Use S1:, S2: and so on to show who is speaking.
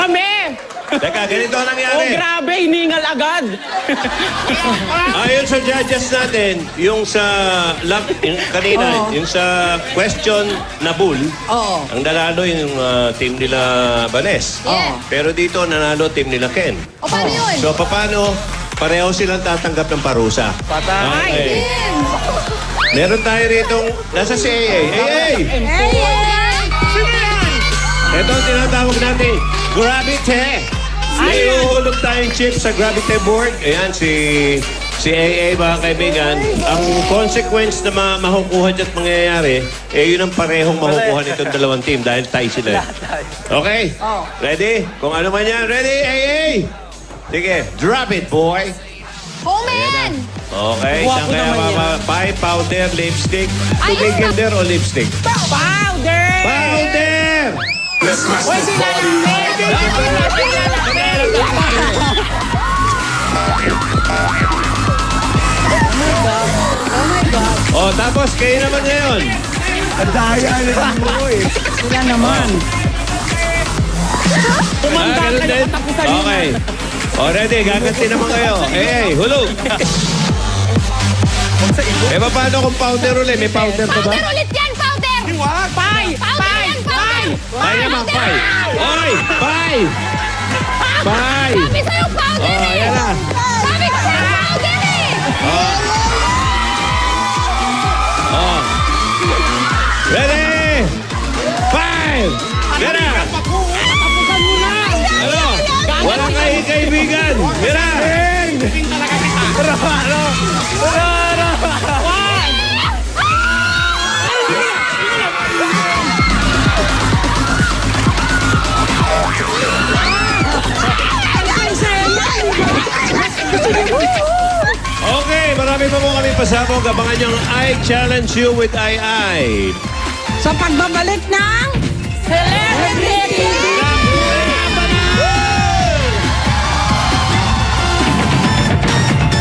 S1: kami!
S2: Teka, ganito ang
S1: Oh,
S2: nangyari.
S1: grabe, hiningal agad.
S2: Ayon sa judges natin, yung sa kanina, yung sa question na bull, ang nanalo yung team nila Banes.
S3: Yeah.
S2: Pero dito nanalo team nila Ken.
S3: O, paano yun?
S2: So paano pareho silang tatanggap ng parusa?
S1: Patay.
S2: Okay. Meron tayo ritong, nasa si AA. AA! Ito ang tinatawag natin, Gravity. May uhulog tayong chip sa Gravity board. Ayan, si AA, mga kaibigan. Ang consequence na makukuha dyan at mangyayari, yun ang parehong makukuha nitong dalawang team dahil tie sila. Okay? Ready? Kung ano man yan. Ready, AA? Sige, drop it, boy.
S3: Homan!
S2: Okay,
S1: Guwapo
S2: saan kaya
S1: naman yan.
S2: pie, powder, lipstick,
S3: Ayun
S2: tubig
S3: na.
S2: kinder o lipstick?
S1: Powder!
S2: Powder!
S1: Uy, sila
S2: Oh, tapos kayo naman ngayon.
S1: Sila naman. Tumanda
S2: ganun
S1: ka na
S2: din?
S1: katapusan nila.
S2: Okay. O, ready, gaganti naman kayo. Hulog. Paano kung powder ulit? May powder pa ba?
S3: Powder ulit yan, powder!
S1: Pay!
S3: Powder yan, powder!
S2: Pie naman, pie. Oy, pie! Pie!
S3: Sabi sa'yo, powder
S2: Oh,
S3: eh!
S2: ayan na.
S3: Sabi ko sa'yo, powder eh!
S2: Oh. Ready? Five! Mira!
S1: Tapusan mo na!
S2: Ano? Walang kaibigan! Mira! Okay, marami pa po kami pasabog. Abangan nyo ang I Challenge You with I.
S1: Sa pagbabalik ng Celebrity!